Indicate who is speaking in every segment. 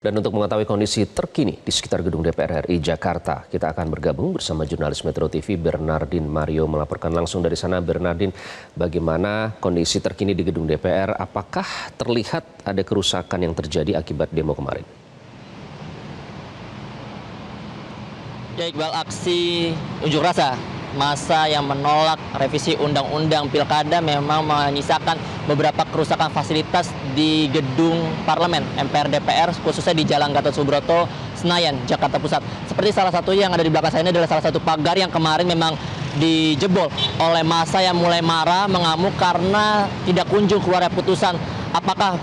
Speaker 1: Dan untuk mengetahui kondisi terkini di sekitar gedung DPR RI Jakarta, kita akan bergabung bersama jurnalis Metro TV Bernardin Mario melaporkan langsung dari sana. Bernardin, bagaimana kondisi terkini di gedung DPR? Apakah terlihat ada kerusakan yang terjadi akibat demo kemarin?
Speaker 2: Ya Iqbal, aksi unjuk rasa massa yang menolak revisi Undang-Undang Pilkada memang menyisakan beberapa kerusakan fasilitas di gedung Parlemen MPR DPR, khususnya di Jalan Gatot Subroto, Senayan, Jakarta Pusat. Seperti salah satu yang ada di belakang saya ini adalah salah satu pagar yang kemarin memang dijebol oleh massa yang mulai marah, mengamuk karena tidak kunjung keluar putusan apakah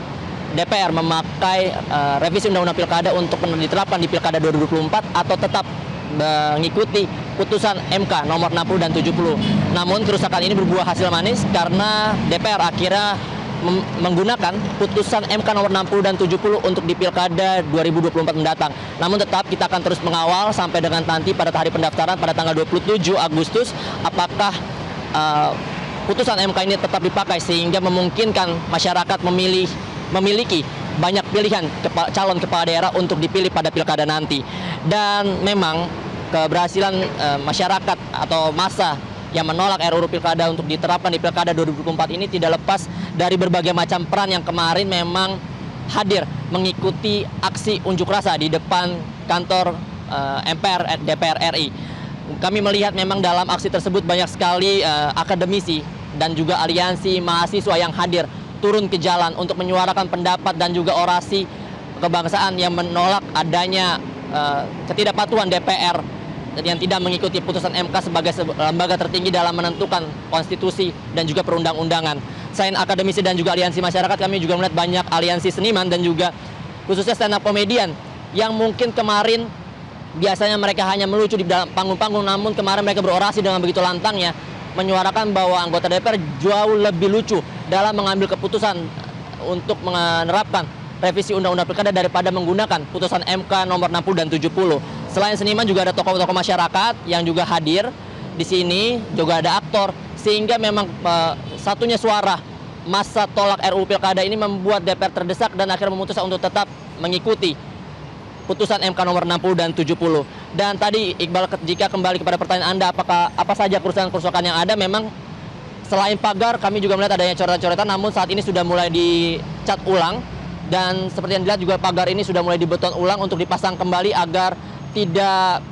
Speaker 2: DPR memakai revisi Undang-Undang Pilkada untuk diterapkan di Pilkada 2024 atau tetap mengikuti putusan MK nomor 60 dan 70. Namun kerusakan ini berbuah hasil manis karena DPR akhirnya menggunakan putusan MK nomor 60 dan 70 untuk di Pilkada 2024 mendatang. Namun tetap kita akan terus mengawal sampai dengan nanti pada hari pendaftaran pada tanggal 27 Agustus apakah putusan MK ini tetap dipakai sehingga memungkinkan masyarakat memiliki banyak pilihan calon kepala daerah untuk dipilih pada pilkada nanti. Dan memang keberhasilan masyarakat atau massa yang menolak RUU Pilkada untuk diterapkan di Pilkada 2024 ini tidak lepas dari berbagai macam peran yang kemarin memang hadir mengikuti aksi unjuk rasa di depan kantor MPR DPR RI. Kami melihat memang dalam aksi tersebut banyak sekali akademisi dan juga aliansi mahasiswa yang hadir turun ke jalan untuk menyuarakan pendapat dan juga orasi kebangsaan yang menolak adanya ketidakpatuhan DPR yang tidak mengikuti putusan MK sebagai lembaga tertinggi dalam menentukan konstitusi dan juga perundang-undangan. Selain akademisi dan juga aliansi masyarakat, kami juga melihat banyak aliansi seniman dan juga khususnya stand up komedian yang mungkin kemarin biasanya mereka hanya melucu di dalam panggung-panggung, namun kemarin mereka berorasi dengan begitu lantangnya menyuarakan bahwa anggota DPR jauh lebih lucu dalam mengambil keputusan untuk menerapkan revisi Undang-Undang Pilkada daripada menggunakan putusan MK nomor 60 dan 70. Selain seniman juga ada tokoh-tokoh masyarakat yang juga hadir di sini, juga ada aktor, sehingga memang satunya suara massa tolak RUU Pilkada ini membuat DPR terdesak dan akhirnya memutuskan untuk tetap mengikuti putusan MK nomor 60 dan 70. Dan tadi Iqbal, jika kembali kepada pertanyaan Anda, apa saja kerusakan-kerusakan yang ada, memang selain pagar kami juga melihat adanya coretan-coretan, namun saat ini sudah mulai dicat ulang. Dan seperti yang dilihat juga pagar ini sudah mulai dibeton ulang untuk dipasang kembali agar tidak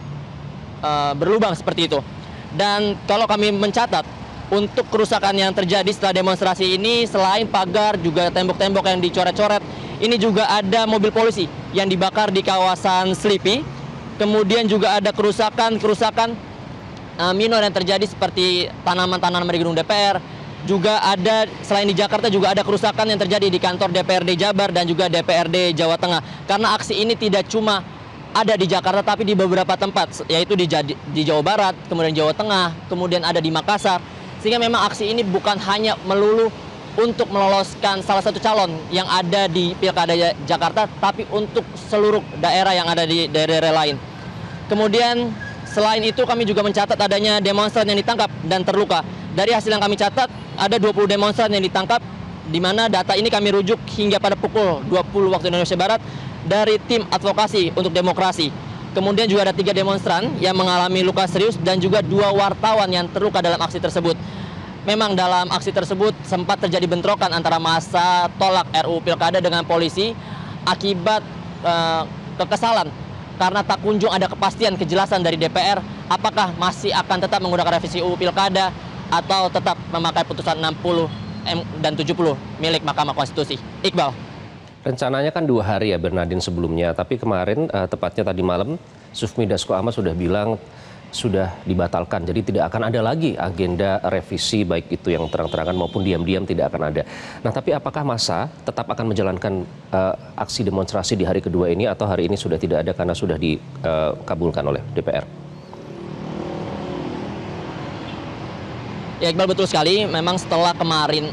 Speaker 2: berlubang seperti itu. Dan kalau kami mencatat untuk kerusakan yang terjadi setelah demonstrasi ini, selain pagar juga tembok-tembok yang dicoret-coret, ini juga ada mobil polisi yang dibakar di kawasan Slipi. Kemudian juga ada kerusakan minor yang terjadi seperti tanaman-tanaman di gedung DPR. Juga ada, selain di Jakarta juga ada kerusakan yang terjadi di kantor DPRD Jabar dan juga DPRD Jawa Tengah. Karena aksi ini tidak cuma ada di Jakarta tapi di beberapa tempat, yaitu di Jawa Barat, kemudian Jawa Tengah, kemudian ada di Makassar. Sehingga memang aksi ini bukan hanya melulu untuk meloloskan salah satu calon yang ada di Pilkada Jakarta, tapi untuk seluruh daerah yang ada di daerah lain. Kemudian selain itu kami juga mencatat adanya demonstran yang ditangkap dan terluka. Dari hasil yang kami catat, ada 20 demonstran yang ditangkap, di mana data ini kami rujuk hingga pada pukul 20 waktu Indonesia Barat dari tim advokasi untuk demokrasi. Kemudian juga ada 3 demonstran yang mengalami luka serius dan juga 2 wartawan yang terluka dalam aksi tersebut. Memang dalam aksi tersebut sempat terjadi bentrokan antara massa tolak RUU Pilkada dengan polisi akibat kekesalan karena tak kunjung ada kepastian kejelasan dari DPR apakah masih akan tetap menggunakan revisi UU Pilkada atau tetap memakai putusan 60 dan 70 milik Mahkamah Konstitusi. Iqbal.
Speaker 1: Rencananya kan 2 hari ya Bernardin sebelumnya, tapi kemarin tepatnya tadi malam Sufmi Dasko Ahmad sudah bilang sudah dibatalkan. Jadi tidak akan ada lagi agenda revisi baik itu yang terang-terangan maupun diam-diam tidak akan ada. Nah, tapi apakah massa tetap akan menjalankan aksi demonstrasi di hari kedua ini atau hari ini sudah tidak ada karena sudah dikabulkan oleh DPR?
Speaker 2: Ya Iqbal, betul sekali. Memang setelah kemarin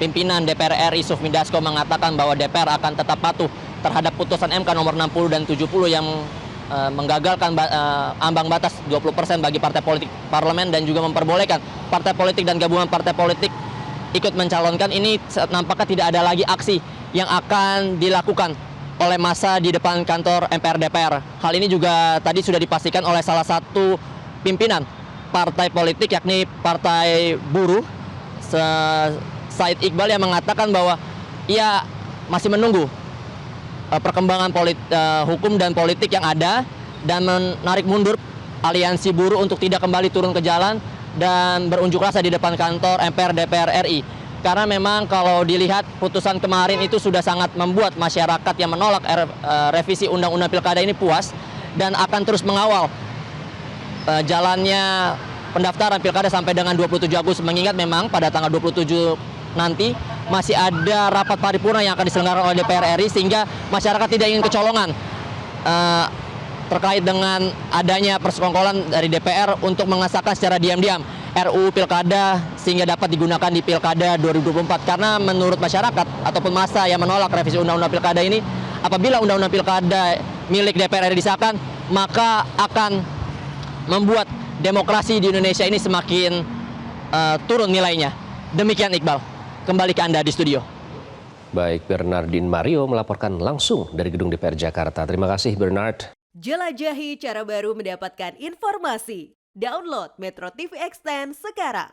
Speaker 2: pimpinan DPR RI Sufmi Dasko mengatakan bahwa DPR akan tetap patuh terhadap putusan MK nomor 60 dan 70 yang menggagalkan ambang batas 20% bagi partai politik parlemen dan juga memperbolehkan partai politik dan gabungan partai politik ikut mencalonkan, ini nampaknya tidak ada lagi aksi yang akan dilakukan oleh massa di depan kantor MPR DPR. Hal ini juga tadi sudah dipastikan oleh salah satu pimpinan partai politik, yakni Partai Buruh, Said Iqbal, yang mengatakan bahwa ia masih menunggu perkembangan hukum dan politik yang ada dan menarik mundur aliansi buruh untuk tidak kembali turun ke jalan dan berunjuk rasa di depan kantor MPR DPR RI. Karena memang kalau dilihat putusan kemarin itu sudah sangat membuat masyarakat yang menolak revisi Undang-Undang Pilkada ini puas dan akan terus mengawal jalannya pendaftaran Pilkada sampai dengan 27 Agustus. Mengingat memang pada tanggal 27 nanti masih ada rapat paripurna yang akan diselenggarakan oleh DPR RI, sehingga masyarakat tidak ingin kecolongan terkait dengan adanya persekongkolan dari DPR untuk mengesahkan secara diam-diam RUU Pilkada sehingga dapat digunakan di Pilkada 2024. Karena menurut masyarakat ataupun massa yang menolak revisi Undang-Undang Pilkada ini, apabila Undang-Undang Pilkada milik DPR RI disahkan, maka akan membuat demokrasi di Indonesia ini semakin turun nilainya. Demikian Iqbal, kembali ke Anda di studio.
Speaker 1: Baik, Bernardin Mario melaporkan langsung dari Gedung DPR Jakarta. Terima kasih Bernard.
Speaker 3: Jelajahi cara baru mendapatkan informasi. Download Metro TV Extend sekarang.